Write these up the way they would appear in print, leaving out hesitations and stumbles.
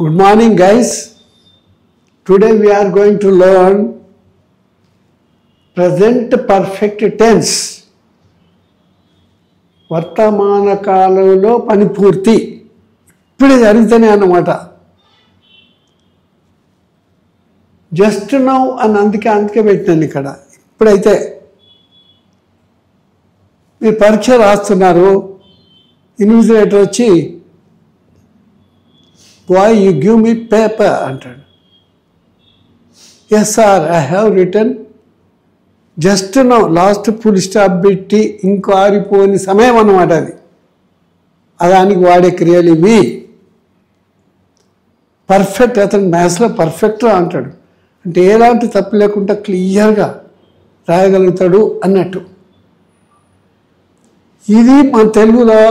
Good morning, guys. Today we are going to learn present perfect tense. వర్తమాన కాలంలో పని పూర్తి ఇప్పుడే జరుగుతూనే అన్నమాట. జస్ట్ నౌ అని అందుకే పెట్టాను ఇక్కడ. ఇప్పుడైతే మీరు పరీక్ష రాస్తున్నారు, ఇన్విజిలేటర్ వచ్చి boy you give me paper అంటాడు. Yes sir I have written just now, last full stop పెట్టి ఇంకో ఆరిపోని సమయం అన్నమాట అది. దానికి వాడే క్రియలు ఇవి. పర్ఫెక్ట్, అతను మ్యాథ్స్లో పర్ఫెక్ట్గా అంటాడు అంటే ఎలాంటి తప్పు లేకుండా క్లియర్గా రాయగలుగుతాడు అన్నట్టు. ఇది మన తెలుగులో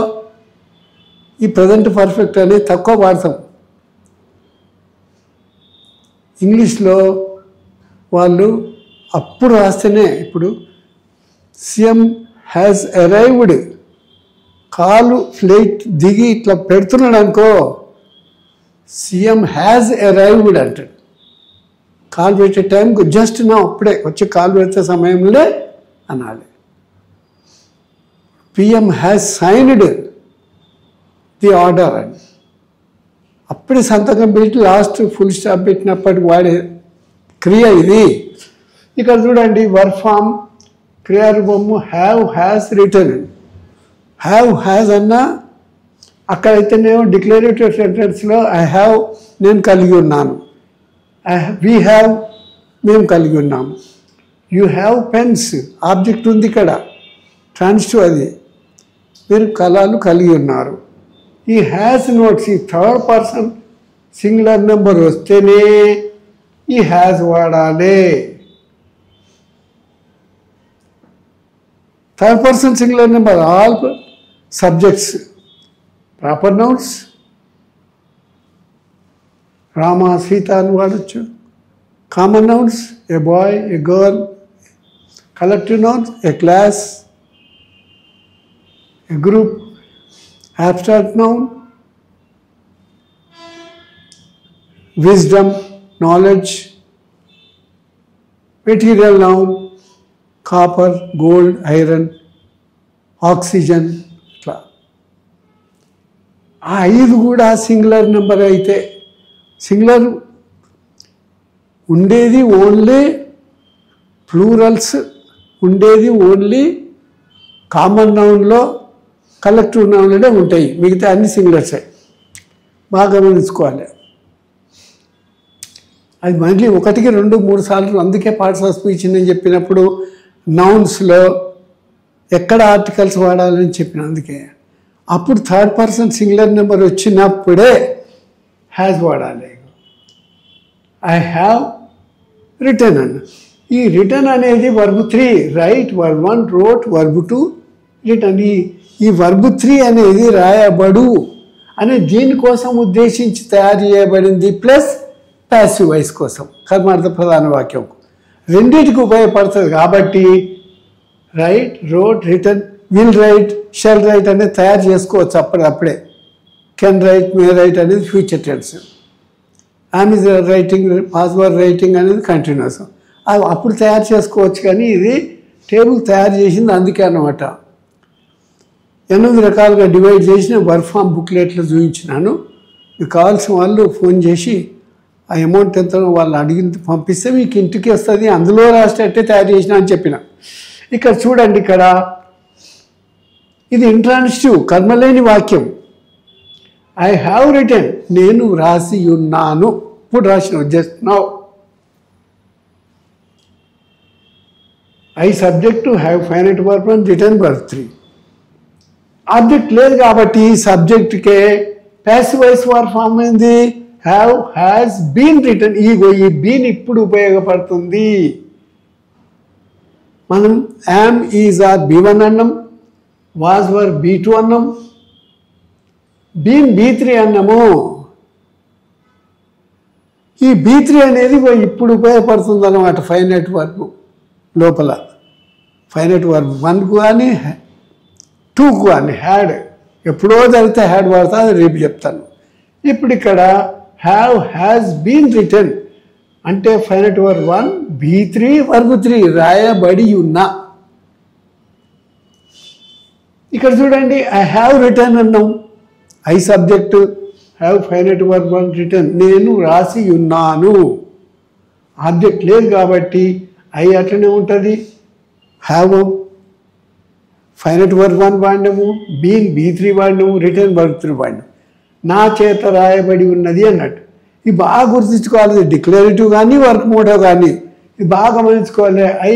ఈ ప్రజెంట్ పర్ఫెక్ట్ అనేది తక్కువ వాడతాం. ఇంగ్లీష్లో వాళ్ళు అప్పుడు రాస్తేనే, ఇప్పుడు సీఎం హ్యాజ్ అరైవ్డ్, కాలు ఫ్లైట్ దిగి ఇట్లా పెడుతున్నాడు అనుకో, సీఎం హ్యాజ్ అరైవ్డ్ అంటాడు. కాలు పెట్టే టైంకి జస్ట్ నా అప్పుడే వచ్చి కాలు పెట్టే సమయంలో అనాలి. PM has signed the order అని అప్పుడే సంతకం పెట్టి లాస్ట్ ఫుల్ స్టాప్ పెట్టినప్పటికి వాడే క్రియ ఇది. ఇక్కడ చూడండి, వర్క్ ఫామ్ క్రియారూపము have has written. Have has అన్నా అక్కడైతేనేమో డిక్లరేటివ్ సెంటెన్స్లో ఐ హ్యావ్ నేను కలిగి ఉన్నాను, వీ హ్యావ్ మేము కలిగి ఉన్నాము, యూ హ్యావ్ పెన్స్ ఆబ్జెక్ట్ ఉంది ఇక్కడ, ట్రాన్సిటివ్ అది, మీరు కళలు కలిగి ఉన్నారు. ఈ హ్యాస్ నోట్స్, ఈ థర్డ్ పర్సన్ సింగులర్ నెంబర్ వస్తేనే ఈ హ్యాస్ వాడాలి. Third person singular number all subjects proper nouns. Rama Sita అని వాడచ్చు. కామన్ నౌన్స్ ఏ బాయ్ ఏ గర్ల్. కలెక్టివ్ నౌన్స్ ఏ క్లాస్ ఏ group. Abstract noun wisdom, knowledge. Material noun copper, gold, iron, oxygen. ఇట్లా ఆ 5 కూడా singular number అయితే, singular ఉండేది ఓన్లీ ప్లూరల్స్, ఉండేది only common నౌన్లో, collective నౌన్లోనే ఉంటాయి. మిగతా అన్ని సింగులర్సే. బాగా గమనించుకోవాలి. అది మళ్ళీ 1, 2, 3 సార్లు. అందుకే పార్ట్స్ ఆఫ్ స్పీచ్ నేను చెప్పినప్పుడు నౌన్స్లో ఎక్కడ ఆర్టికల్స్ వాడాలని చెప్పిన. అందుకే అప్పుడు థర్డ్ పర్సన్ సింగులర్ నెంబర్ వచ్చినప్పుడే హ్యాజ్ వాడాలి. ఐ హ్యావ్ రిటర్న్ అన్న. ఈ రిటర్న్ అనేది verb 3, right, verb 1, wrote, verb 2, return. ఈ వర్బ్ 3 అనేది రాయబడు అనే దీనికోసం ఉద్దేశించి తయారు చేయబడింది, ప్లస్ ప్యాసివ్ వాయిస్ కోసం, కర్మార్థ ప్రధాన వాక్యం రెండింటికి ఉపయోగపడుతుంది. కాబట్టి write, wrote, written, will write, shall write అనేది తయారు చేసుకోవచ్చు అప్పుడే. కెన్ రైట్, మే రైట్ అనేది future tense. Am is writing, password writing అనేది కంటిన్యూస్. అప్పుడు తయారు చేసుకోవచ్చు. కానీ ఇది టేబుల్ తయారు చేసింది అందుకే అన్నమాట. 8 రకాలుగా డివైడ్ చేసిన వర్క్ ఫామ్ బుక్లెట్లో చూపించినాను. మీకు కావాల్సిన వాళ్ళు ఫోన్ చేసి ఆ అమౌంట్ ఎంతనో వాళ్ళు అడిగింది పంపిస్తే మీకు ఇంటికి వస్తుంది. అందులో రాసేటట్టే తయారు చేసిన అని చెప్పిన. ఇక్కడ చూడండి, ఇక్కడ ఇది ఇంట్రాన్సిటివ్ కర్మలేని వాక్యం. ఐ హ్యావ్ రిటర్న్, నేను రాసి ఉన్నాను. ఇప్పుడు రాసిన just now. I subject to have finite verb and written verb 3. Object లేదు కాబట్టి సబ్జెక్ట్కే ప్యాసివ్ వాయిస్ వర్బ్ ఫామ్ అయింది. Have has been written. ఈ బీన్ ఇప్పుడు ఉపయోగపడుతుంది. మనం యామ్, ఈజ్, ఆర్ B1 అన్నాం, వాజ్ వర్ B2 అన్నాం, బీన్ B3 అన్నాము. ఈ B3 అనేది ఇప్పుడు ఉపయోగపడుతుంది అన్నమాట ఫైనైట్ వర్బ్ లోపల. ఫైనైట్ వర్బ్ 1 కానీ 2 అని హ్యాడ్ ఎప్పుడో జరిగితే హ్యాడ్ వాడతా, అది రేపు చెప్తాను. ఇప్పుడు ఇక్కడ హ్యాస్ బీన్ రిటర్న్ అంటే ఫైనట్ వర్బ్ 1 B3 వర్బ్ 3 రాయబడి ఉన్న. ఇక్కడ చూడండి ఐ హ్యావ్ రిటర్న్ అన్నాం, I subject, have finite verb 1 written, నేను రాసి ఉన్నాను. ఆబ్జెక్ట్ లేదు కాబట్టి ఐ అట్లనే ఉంటుంది. హ్యావ్ ఫైనట్ వర్బ్ 1 వాడినాము, బీన్ B3 వాడినాము, రిటర్న్ వర్బ్ 3 వాడినాము. నా చేత రాయబడి ఉన్నది అన్నట్టు. ఇది బాగా గుర్తుంచుకోవాలి. డిక్లరేటివ్ కానీ వర్క్ మోటివ్ కానీ ఇది బాగా గమనించుకోవాలి. I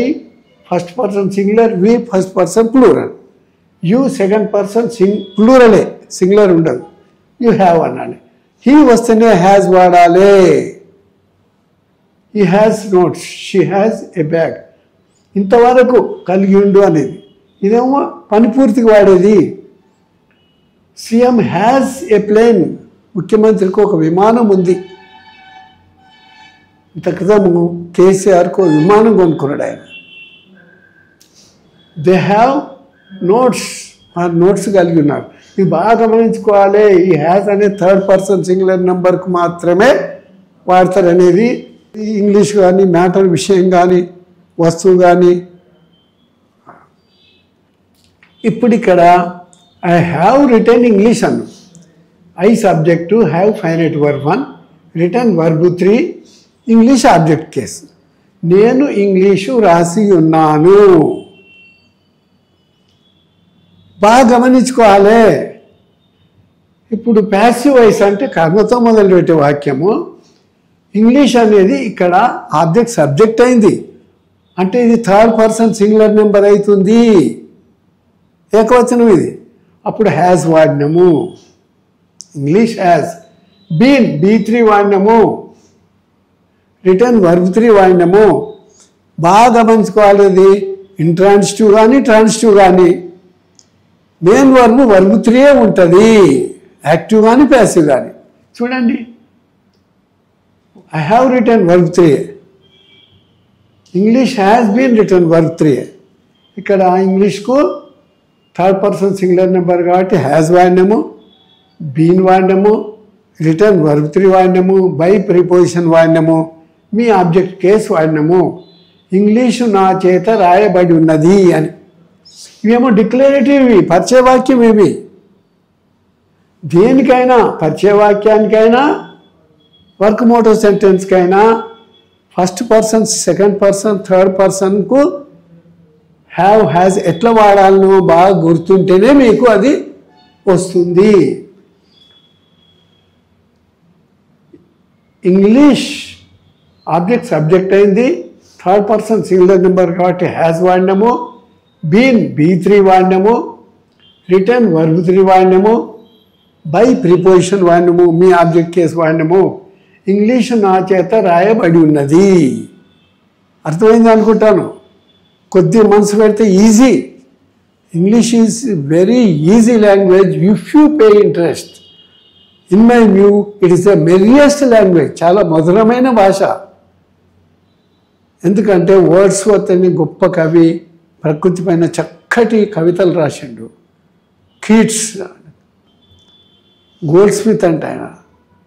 first person singular, we first person plural, you second person ప్లూరలే, సింగులర్ ఉండదు. యూ హ్యావ్ అనాలి. హీ వస్తేనే హ్యాస్ వాడాలి. He has notes, she has a bag. ఇంతవరకు కలిగి ఉండు అనేది. ఇదేమో పని పూర్తిగా వాడేది. సీఎం హ్యాస్ ఏ ప్లేన్, ముఖ్యమంత్రికి ఒక విమానం ఉంది. ఇంత క్రితము కేసీఆర్కు విమానం కొనుక్కున్నాడు ఆయన. దే హ్యావ్ నోట్స్, ఆ నోట్స్ కలిగి ఉన్నారు. ఇది బాగా గమనించుకోవాలి. ఈ హ్యాస్ అనే థర్డ్ పర్సన్ సింగులర్ నెంబర్కు మాత్రమే వాడతారు అనేది. ఇంగ్లీష్ కానీ మ్యాటర్ విషయం కానీ వస్తువు కానీ. ఇప్పుడు ఇక్కడ I have return English Anu. I subject, have finite verb 1, return verb 3, English object case. నేను ఇంగ్లీషు రాసి ఉన్నాను. బాగా గమనించుకోవాలి. ఇప్పుడు ప్యాసివ్ వాయిస్ అంటే కర్మతో మొదలుపెట్టే వాక్యము. ఇంగ్లీష్ అనేది ఇక్కడ ఆబ్జెక్ట్ సబ్జెక్ట్ అయింది అంటే ఇది థర్డ్ పర్సన్ సింగులర్ నెంబర్ అవుతుంది, ఏకవచనం ఇది. అప్పుడు హ్యాస్ వాడినాము, ఇంగ్లీష్ హ్యాస్. బీన్ B3 వాడినాము, రిటర్న్ వర్బ్ 3 వాడినాము. బాగా గమనించుకోవాలి. ఇది ఇంట్రాన్సిటివ్ కానీ ట్రాన్సిటివ్ కానీ మెయిన్ వర్బ్ 3 ఉంటుంది, యాక్టివ్ కానీ ప్యాసివ్ కానీ. చూడండి I have written verb 3, English has been written verb 3. ఇక్కడ ఇంగ్లీష్కు థర్డ్ పర్సన్ సింగులర్ నెంబర్ కాబట్టి హ్యాస్ వాడినాము, బీన్ వాడినాము, రిటర్న్ వర్బ్ 3 వాడినాము, బై ప్రిపోజిషన్ వాడినాము, మీ ఆబ్జెక్ట్ కేసు వాడినాము. ఇంగ్లీషు నా చేత రాయబడి ఉన్నది అని. ఇవేమో డిక్లరేటివ్, పరిచయ వాక్యం. ఇవి దేనికైనా, పరిచయ వాక్యానికైనా వర్క్ మోటివ్ సెంటెన్స్కైనా first person, second person, third పర్సన్కు హ్యావ్ హ్యాస్ ఎట్లా వాడాలనో బాగా గుర్తుంటేనే మీకు అది వస్తుంది. ఇంగ్లీష్ ఆబ్జెక్ట్ సబ్జెక్ట్ అయింది, థర్డ్ పర్సన్ సింగులర్ నెంబర్ కాబట్టి హ్యాస్ వాడినాము, బీన్ B3 వాడినాము, రిటర్న్ వర్బ్ 3 వాడినాము, బై ప్రిపోజిషన్ వాడినాము, మీ ఆబ్జెక్ట్ కేసు వాడినాము. ఇంగ్లీషు నా చేత రాయబడి ఉన్నది. అర్థమైంది అనుకుంటాను. కొద్ది మనసు పెడితే easy. English is very easy language if you pay interest. In my view it is the merriest language. చాలా మధురమైన భాష. ఎందుకంటే వర్డ్స్వర్త్ అని గొప్ప కవి ప్రకృతి పైన చక్కటి కవితలు రాసిండు. కీట్స్, గోల్డ్ స్మిత్ అంటే ఆయన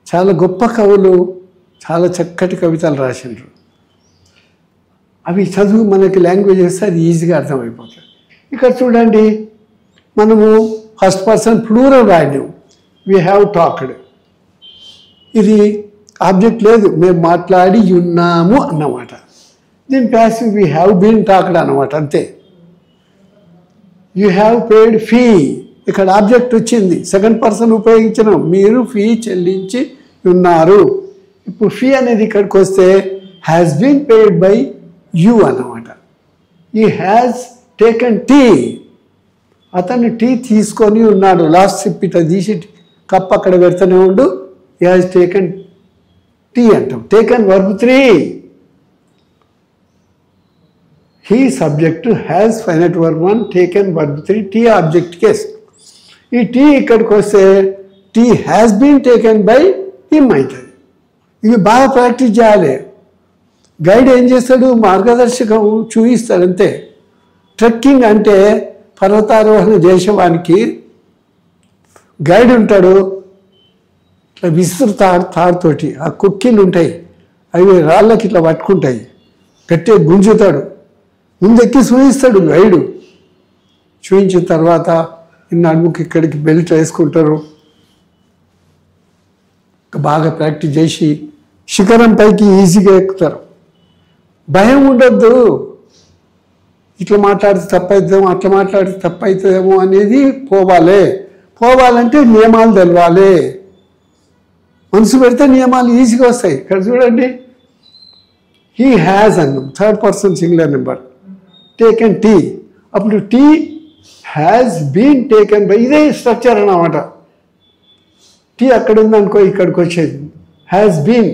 చాలా గొప్ప కవులు, చాలా చక్కటి కవితలు రాసిండ్రు. అవి చదువు మనకి లాంగ్వేజ్ వస్తే అది ఈజీగా అర్థమైపోతుంది. ఇక్కడ చూడండి మనము ఫస్ట్ పర్సన్ ప్లూరల్ రాయడం. వీ హ్యావ్ టాక్డ్, ఇది ఆబ్జెక్ట్ లేదు, మేము మాట్లాడి ఉన్నాము అన్నమాట. దీని passive we have been talked అన్నమాట, అంతే. యూ హ్యావ్ పేడ్ ఫీ, ఇక్కడ ఆబ్జెక్ట్ వచ్చింది, సెకండ్ పర్సన్ ఉపయోగించినాం, మీరు ఫీ చెల్లించి ఉన్నారు. ఇప్పుడు ఫీ అనేది ఇక్కడికి వస్తే has been paid by you అన్నమాట. ఈ హ్యాస్ టేకన్ టీ, అతను టీ తీసుకొని ఉన్నాడు. లాస్ట్ సిప్ ఇట్లా తీసి కప్ అక్కడ పెడుతూనే ఉండు, ఈ హ్యాస్ టేకన్ టీ అంటాం. Taken verb 3, he subject, has finite verb 1, taken verb 3, tea object case. ఈ టీ ఇక్కడికి వస్తే tea has been taken by him అవుతుంది. ఇవి బాగా ప్రాక్టీస్ చేయాలి. గైడ్ ఏం చేస్తాడు, మార్గదర్శకం చూపిస్తాడు అంతే. ట్రెక్కింగ్ అంటే పర్వతారోహణ చేసేవానికి గైడ్ ఉంటాడు, ఇట్లా విసురు తాడుతోటి ఆ కుక్కీలు ఉంటాయి, అవి రాళ్ళకి ఇట్లా పట్టుకుంటాయి, గట్టిగా గుంజుతాడు, ముందెక్కి చూయిస్తాడు గైడు. చూయించిన తర్వాత నడుముకి ఇక్కడికి బెల్ట్ వేసుకుంటారు. బాగా ప్రాక్టీస్ చేసి శిఖరం పైకి ఈజీగా ఎక్కుతారు. భయం ఉండద్దు, ఇట్లా మాట్లాడితే తప్పవుతుందేమో, అట్లా మాట్లాడితే తప్పవుతుందేమో అనేది పోవాలంటే నియమాలు తెలవాలి. మనసు పెడితే నియమాలు ఈజీగా వస్తాయి. ఇక్కడ చూడండి, హీ హ్యాజ్ అన్నాం, third person singular number, taken tea. అప్పుడు tea has been taken by, ఇదే స్ట్రక్చర్ అన్నమాట. టీ అక్కడ ఉందనుకో, ఇక్కడికి వచ్చేది హ్యాజ్ బీన్.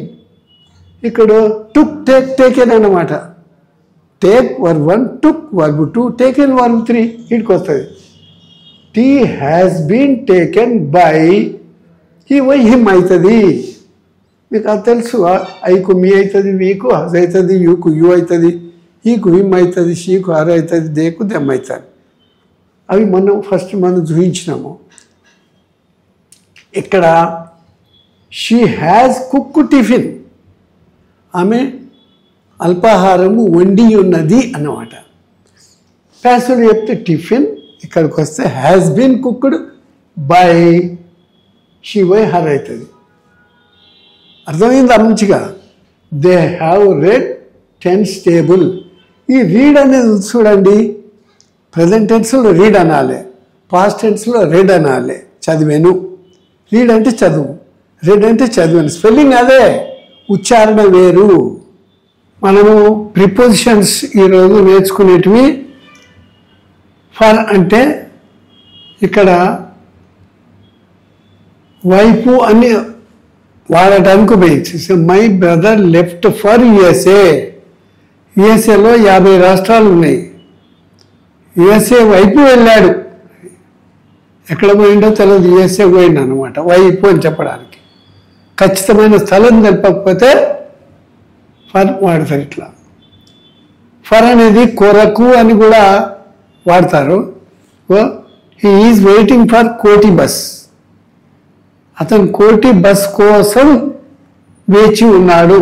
ఇక్కడ టుక్ టేకెన్ అన్నమాట. Take verb 1, took verb 2, taken verb 3, ఇక్కడికి వస్తుంది. Tea has been taken by, ఈ వై హిమ్ అవుతుంది. మీకు అది తెలుసు. ఐకు మీ అవుతుంది, వీకు హజ్ అవుతుంది, యూకు యూ అవుతుంది, ఈకు హిమ్ అవుతుంది, షీకు హర్ అవుతుంది, దేకు దెమ్ అవుతుంది. అవి మనం చూపించినాము. ఇక్కడ షీ హ్యాజ్ కుక్ టిఫిన్, ఆమె అల్పాహారము వండి ఉన్నది అన్నమాట. ప్యాసివ్ చెప్తే టిఫిన్, ఇక్కడికి వస్తే has been cooked by, she by her అవుతుంది. అర్థమైంది మంచిగా. They have read tense table. ఈ రీడ్ అనేది చూడండి, ప్రజెంట్ టెన్స్లో రీడ్ అనాలి, పాస్ట్ టెన్స్లో రెడ్ అనాలి. చదివాను, రీడ్ అంటే చదువు, రెడ్ అంటే చదివాను. స్పెల్లింగ్ అదే, ఉచ్చారణ వేరు. మనము ప్రిపోజిషన్స్ ఈరోజు నేర్చుకునేటివి. ఫర్ అంటే ఇక్కడ వైపు అని వాడటానికి ఉపయోగించి, my brother left for USA. యుఎస్ఏలో 50 రాష్ట్రాలు ఉన్నాయి. యుఎస్ఏ వైపు వెళ్ళాడు, ఎక్కడ పోయిండో తెలియదు, యుఎస్ఏ పోయిండు అనమాట. వైపు అని చెప్పడానికి ఖచ్చితమైన స్థలం తెలపకపోతే ఫర్ వాడతారు. ఇట్లా ఫర్ అనేది కొరకు అని కూడా వాడతారు. హీ ఈజ్ వెయిటింగ్ ఫర్ కోటి బస్. అతను కోటి బస్ కోసం వేచి ఉన్నాడు.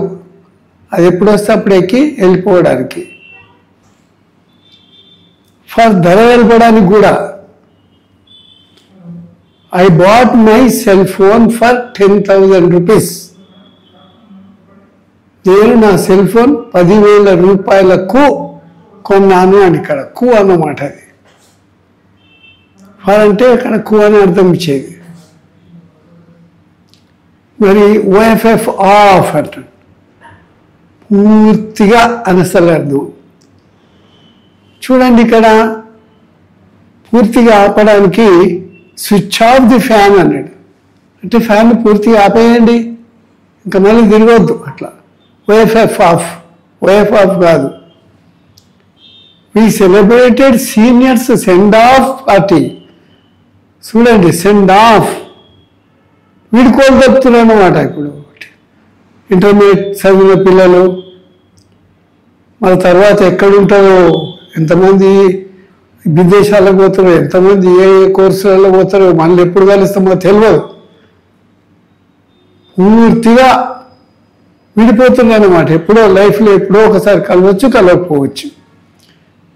అది ఎప్పుడు వస్తే అప్పుడు ఎక్కి వెళ్ళిపోవడానికి. ఫర్ ధర వెళ్ళిపోవడానికి కూడా, I bought my cell phone for 10,000 rupees. నేను నా సెల్ ఫోన్ 10,000 రూపాయలకు కొన్నాను అని. ఇక్కడ కు అన్నమాట. అది ఫర్ అంటే ఇక్కడ కు అని అర్థం ఇచ్చేది. మరి ఓఎఫ్ఎఫ్ ఆఫ్ అంటాడు, పూర్తిగా అనసలు అర్థం. చూడండి, ఇక్కడ పూర్తిగా ఆపడానికి స్విచ్ ఆఫ్ ది ఫ్యాన్ అన్నాడు. అంటే ఫ్యాన్ పూర్తిగా ఆపేయండి, ఇంకా మళ్ళీ తిరగొద్దు. అట్లా ఓఎఫ్ఎఫ్ ఆఫ్, ఓఎఫ్ ఆఫ్ కాదు. We celebrated seniors send off party. చూడండి, సెండ్ ఆఫ్, వీడుకోలు చెప్తున్నారు అన్నమాట. ఇప్పుడు ఇంటర్మీడియట్ చదివిన పిల్లలు మన తర్వాత ఎక్కడుంటారో, ఎంతమంది విదేశాలకు పోతారో, ఎంతమంది ఏ కోర్సులలో పోతారో, మళ్ళీ ఎప్పుడు కలుస్తామో తెలియదు. పూర్తిగా విడిపోతుంది అన్నమాట. ఎప్పుడో లైఫ్లో ఎప్పుడో ఒకసారి కలవచ్చు, కలవకపోవచ్చు.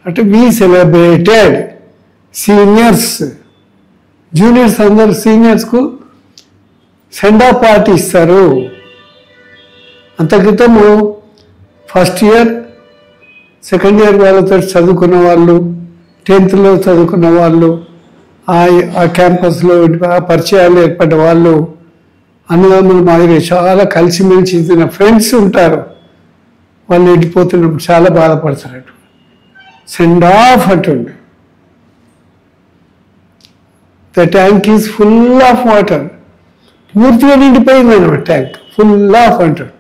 అంటే వీ సెలబ్రేటెడ్ సీనియర్స్, జూనియర్స్ అందరు సీనియర్స్కు సెండ్ ఆఫ్ పార్టీ ఇస్తారు. అంత క్రితము ఫస్ట్ ఇయర్, సెకండ్ ఇయర్ వాళ్ళతో చదువుకున్న వాళ్ళు, 10th చదువుకున్న వాళ్ళు, ఆ క్యాంపస్లో పరిచయాలు ఏర్పడ్డ వాళ్ళు, అన్నదమ్ముల మాదిరి చాలా కలిసిమెలిసి తిన్న ఫ్రెండ్స్ ఉంటారు. వాళ్ళు వెళ్ళిపోతున్నప్పుడు చాలా బాధపడతారు. సెండ్ ఆఫ్ అంటుండే. The tank is full of water. పూర్తిగా నిండిపోయింది అన్నమాట ట్యాంక్, ఫుల్ ఆఫ్ అంటాడు.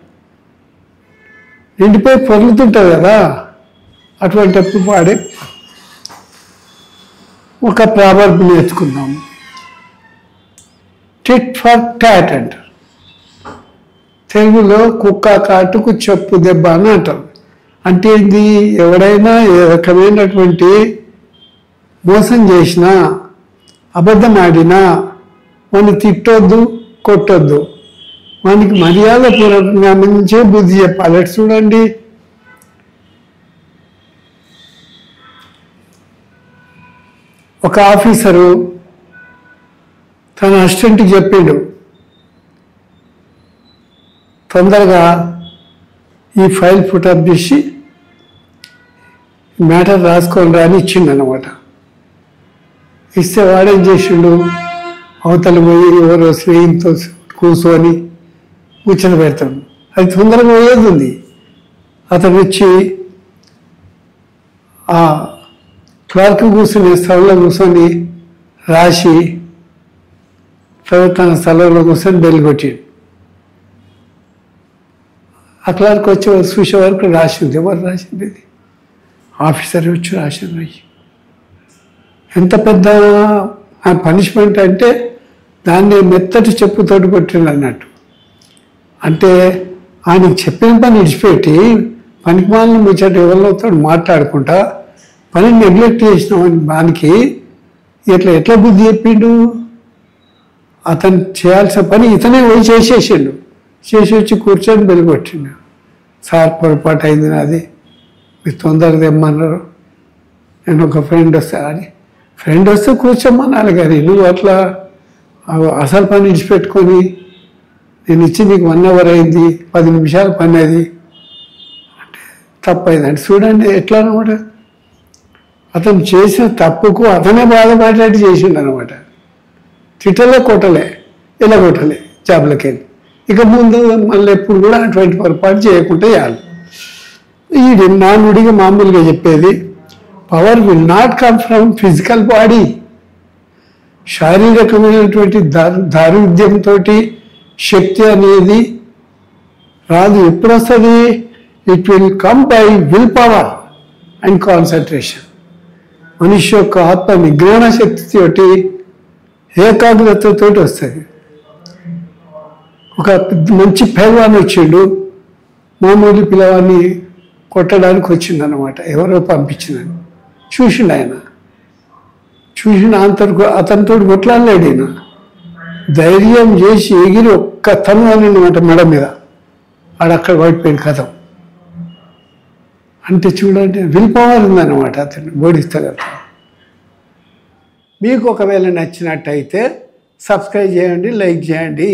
నిండిపోయి పొర్లుతుంటుంది కదా, అటువంటిప్పుడు వాడే ఒక ప్రావర్బ్ నేర్చుకుందాం. టిట్ ఫర్ టాట్ అంటారు. తెలుగులో కుక్క కాటుకు చెప్పు దెబ్బ అని అంటారు. అంటే ఇది ఎవడైనా ఏ రకమైనటువంటి మోసం చేసినా, అబద్ధం ఆడినా, మనం తిట్టొద్దు, కొట్టొద్దు. వానికి మర్యాదపూర్వకంగా నుంచే బుద్ధి చెప్పాలి. అటు చూడండి, ఒక ఆఫీసరు తన అసిస్టెంట్కి చెప్పిండు, తొందరగా ఈ ఫైల్ పుటప్ చేసి మ్యాటర్ రాసుకొని రాని ఇచ్చిండు అన్నమాట. ఇస్తే వాడేం చేసిండు, అవతల పోయి ఎవరో స్నేహితుతో కూర్చొని ముచ్చట పెడతాడు. అది తొందరగా పోయేది ఉంది. అతను వచ్చి ఆ క్లర్క్ కూర్చుని స్థలంలో కూర్చొని రాసి తర్వాత తన స్థలంలో కూర్చొని బెల్ కొట్టాడు. ఆ క్లర్క్ వచ్చి చూసే వరకు రాసింది. ఎవరు రాసింది? ఆఫీసర్ వచ్చి రాసింది. ఎంత పెద్ద పనిష్మెంట్ అంటే దాన్ని మెత్తటి చెప్పుతోటి కొట్టిండు అన్నట్టు. అంటే ఆయనకి చెప్పిన పని విడిచిపెట్టి పనికిమాలను ముచ్చట ఎవరితో మాట్లాడుకుంటా పనిని నెగ్లెక్ట్ చేసినామని దానికి ఎట్లా బుద్ధి చెప్పిండు. అతను చేయాల్సిన పని ఇతనే పోయి చేసేసిండు. చేసి వచ్చి కూర్చొని బెలిగొట్టిండు. సార్ పొరపాటు అయింది నాది, మీరు తొందరగా తెమ్మన్నారు, నేను ఒక ఫ్రెండ్ వస్తా అని. ఫ్రెండ్ వస్తే కూర్చోమన్నాను కానీ నువ్వు అట్లా అసలు పని విడిచిపెట్టుకొని నేను ఇచ్చి నీకు 1 hour అయింది, 10 నిమిషాల పని అది అంటే తప్పైందండి. చూడండి ఎట్లా అనమాట, అతను చేసిన తప్పుకు అతనే బాధపడేటట్టు చేసిండు అనమాట. తిట్టలే కొట్టలే ఇలా కొట్టలే జాబ్లకి వెళ్ళి. ఇక ముందు మళ్ళీ ఎప్పుడు కూడా అటువంటి పొరపాటు చేయకుండా చేయాలి. ఈ నానుడిగా మామూలుగా చెప్పేది, power will not come from physical body. శారీరకమైనటువంటి దారుద్యంతో శక్తి అనేది రాదు. ఎప్పుడు వస్తుంది? It will come by will power and concentration. మనిషి యొక్క ఆత్మ నిగ్రహణ శక్తితోటి ఏకాగ్రతతో వస్తుంది. ఒక మంచి పేదవాడిని వచ్చిండు, మామూలు పిల్లవాడిని కొట్టడానికి వచ్చిండు అనమాట. ఎవరో పంపించిందని చూసిండు ఆయన. చూసిన అతనితో కొట్లాడలేడు. ఆయన ధైర్యం చేసి ఎగిరి ఒక్క తను అనమాట మెడ మీద. ఆడక్కడ పడిపోయిన కథం. అంటే చూడండి విల్ పవర్ ఉందన్నమాట అతను ఓడిస్తగలుగుతాం. మీకు ఒకవేళ నచ్చినట్టయితే సబ్స్క్రైబ్ చేయండి, లైక్ చేయండి.